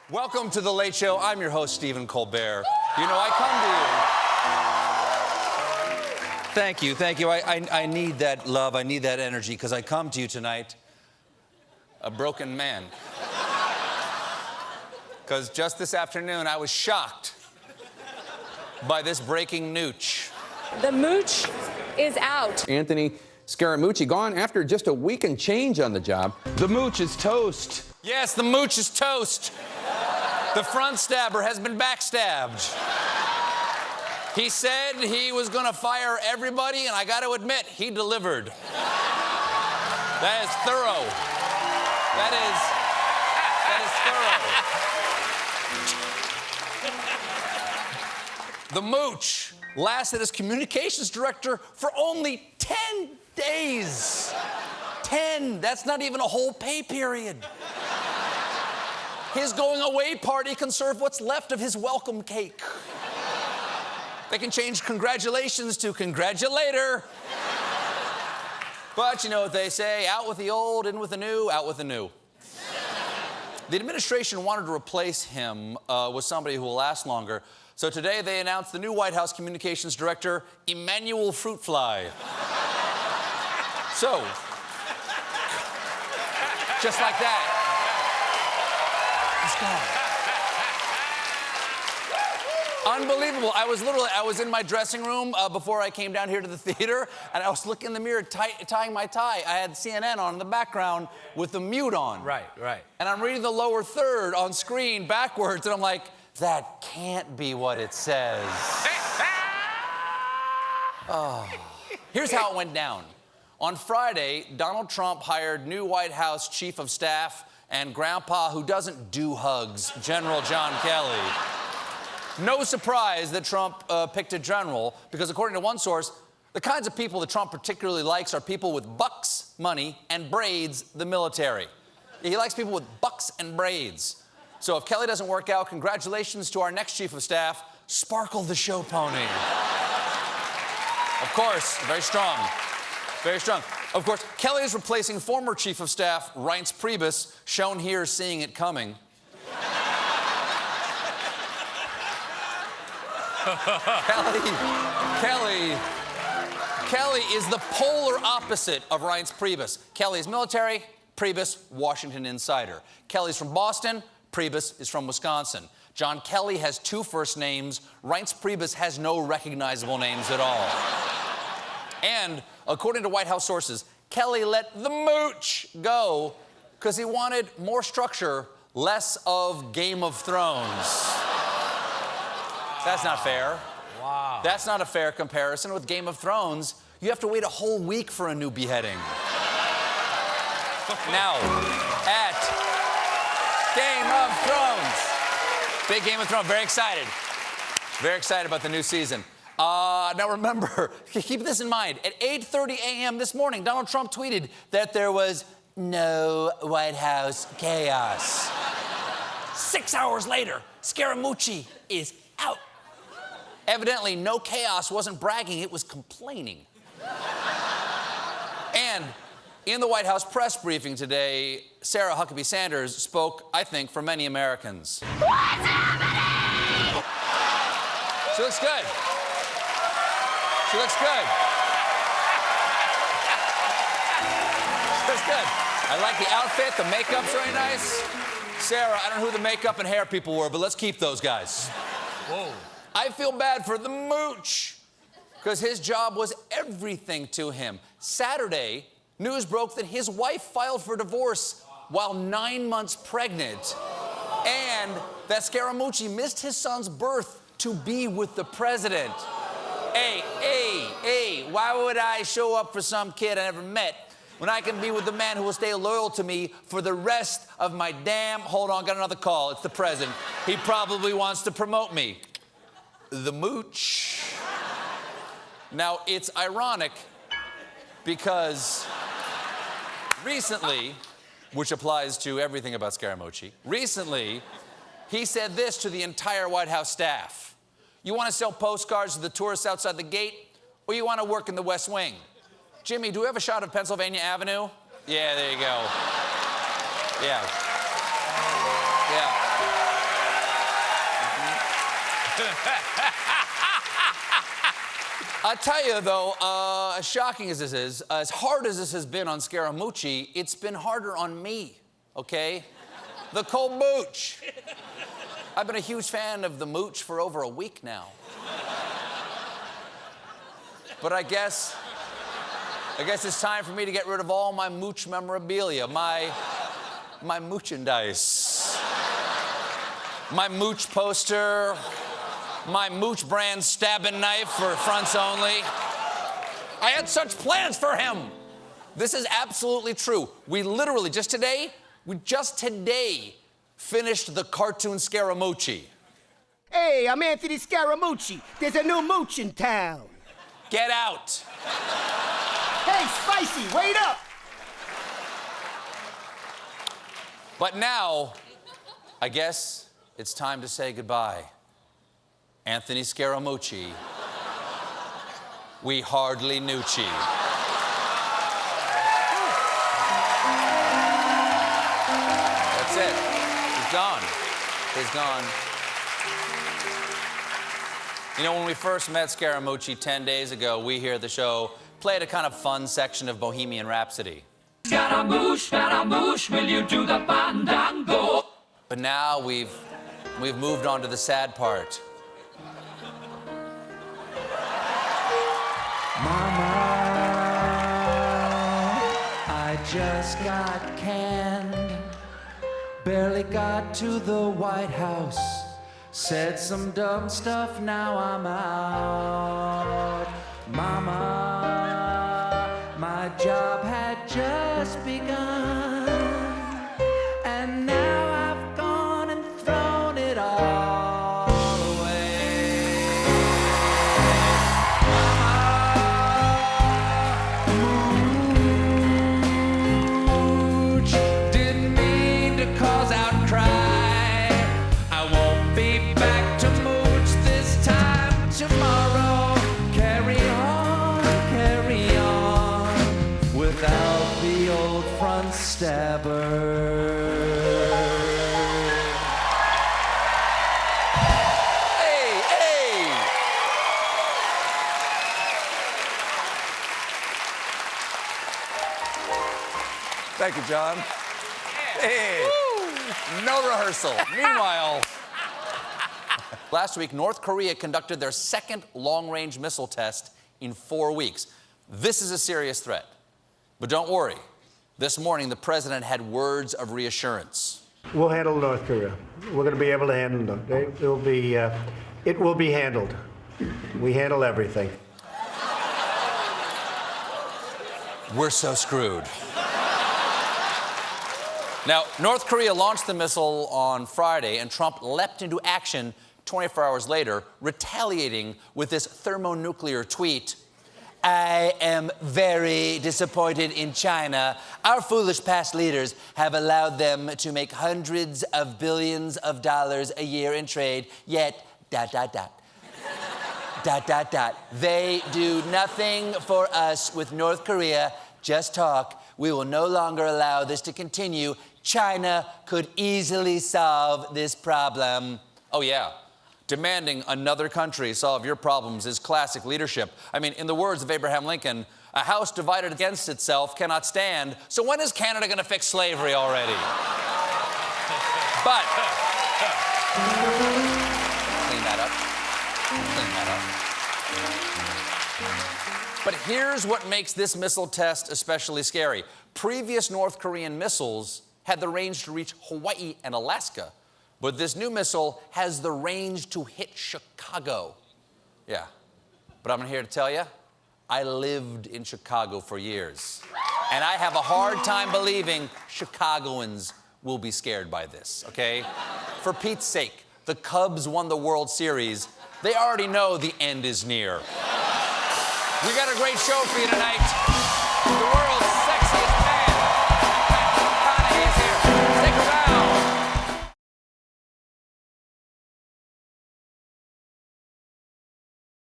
Welcome to The Late Show. I'm your host, Stephen Colbert. You know, I come to you. Thank you, thank you. I need that love, I need that energy, because I come to you tonight a broken man. Because just this afternoon, I was shocked by this breaking Mooch. The Mooch is out. Anthony Scaramucci gone after just a week and change on the job. The Mooch is toast. Yes, the Mooch is toast. The front stabber has been backstabbed. He said he was gonna fire everybody, and I gotta admit, he delivered. That is thorough. That is thorough. The Mooch lasted as communications director for only 10 days. 10, that's not even a whole pay period. His going away party can serve what's left of his welcome cake. They can change congratulations to congratulator. But you know what they say, out with the old, in with the new, out with the new. The administration wanted to replace him with somebody who will last longer. So today they announced the new White House communications director, Emmanuel Fruitfly. So, just like that, he's gone. Unbelievable. I was in my dressing room before I came down here to the theater, and I was looking in the mirror tying my tie. I had CNN on in the background with the mute on. Right. And I'm reading the lower third on screen backwards, and I'm like, that can't be what it says. Oh. Here's how it went down. On Friday, Donald Trump hired new White House Chief of Staff and Grandpa who doesn't do hugs, General John Kelly. No surprise that Trump picked a general, because according to one source, the kinds of people that Trump particularly likes are people with bucks, money, and braids, the military. He likes people with bucks and braids. So if Kelly doesn't work out, congratulations to our next Chief of Staff, Sparkle the Show Pony. Of course, very strong. Very strong. Of course, Kelly is replacing former Chief of Staff Reince Priebus, shown here seeing it coming. Kelly is the polar opposite of Reince Priebus. Kelly is military, Priebus, Washington insider. Kelly's from Boston, Priebus is from Wisconsin. John Kelly has two first names. Reince Priebus has no recognizable names at all. And according to White House sources, Kelly let the Mooch go because he wanted more structure, less of Game of Thrones. That's not fair. Wow. That's not a fair comparison. With Game of Thrones, you have to wait a whole week for a new beheading. Now, at Game of Thrones. Big Game of Thrones, very excited. Very excited about the new season. Now remember, keep this in mind, at 8:30 a.m. this morning, Donald Trump tweeted that there was no White House chaos. 6 hours later, Scaramucci is out. Evidently, no chaos wasn't bragging, it was complaining. And in the White House press briefing today, Sarah Huckabee Sanders spoke, I think, for many Americans. What's happening? She looks good. She looks good. She looks good. I like the outfit. The makeup's really nice. Sarah, I don't know who the makeup and hair people were, but let's keep those guys. Whoa. I feel bad for the Mooch because his job was everything to him. Saturday, news broke that his wife filed for divorce while 9 months pregnant, and that Scaramucci missed his son's birth to be with the president. Hey, why would I show up for some kid I never met when I can be with the man who will stay loyal to me for the rest of my damn... Hold on, got another call. It's the president. He probably wants to promote me. The Mooch. Now, it's ironic because recently, which applies to everything about Scaramucci, recently, he said this to the entire White House staff. You want to sell postcards to the tourists outside the gate, or you want to work in the West Wing? Jimmy, do we have a shot of Pennsylvania Avenue? Yeah, there you go. Yeah. I tell you, though, as shocking as this is, as hard as this has been on Scaramucci, it's been harder on me, okay? The Mooch. I've been a huge fan of the Mooch for over a week now. But I guess it's time for me to get rid of all my Mooch memorabilia, my Moochandise. My Mooch poster, my Mooch brand stabbing knife for fronts only. I had such plans for him. This is absolutely true. We literally, just today, finished the cartoon Scaramucci. Hey, I'm Anthony Scaramucci. There's a new Mooch in town. Get out. Hey, Spicy, wait up. But now, I guess it's time to say goodbye. Anthony Scaramucci, we hardly knew chi. That's it. He's gone. He's gone. You know, when we first met Scaramucci 10 days ago, we here at the show played a kind of fun section of Bohemian Rhapsody. Scaramouche, will you do the fandango? But now we've moved on to the sad part. Mama, I just got canned. Barely got to the White House. Said some dumb stuff, now I'm out. Mama, my job had just begun. And now I've gone and thrown it all away. Mooch, didn't mean to cause outcry. I won't be back to Mooch this time tomorrow. Carry on, without the old front stabber. Thank you, John. Hey. No rehearsal. Meanwhile, last week, North Korea conducted their second long-range missile test in 4 weeks. This is a serious threat. But don't worry. This morning, the president had words of reassurance. We'll handle North Korea. We're going to be able to handle them. It will be handled. We handle everything. We're so screwed. Now, North Korea launched the missile on Friday, and Trump leapt into action 24 hours later, retaliating with this thermonuclear tweet. I am very disappointed in China. Our foolish past leaders have allowed them to make hundreds of billions of dollars a year in trade, yet, ... They do nothing for us with North Korea, just talk. We will no longer allow this to continue. China could easily solve this problem. Oh, yeah. Demanding another country solve your problems is classic leadership. I mean, in the words of Abraham Lincoln, a house divided against itself cannot stand. So when is Canada going to fix slavery already? But clean that up. Clean that up. But here's what makes this missile test especially scary. Previous North Korean missiles had the range to reach Hawaii and Alaska. But this new missile has the range to hit Chicago. Yeah. But I'm here to tell you, I lived in Chicago for years. And I have a hard time believing Chicagoans will be scared by this, okay? For Pete's sake, the Cubs won the World Series. They already know the end is near. We got a great show for you tonight. The world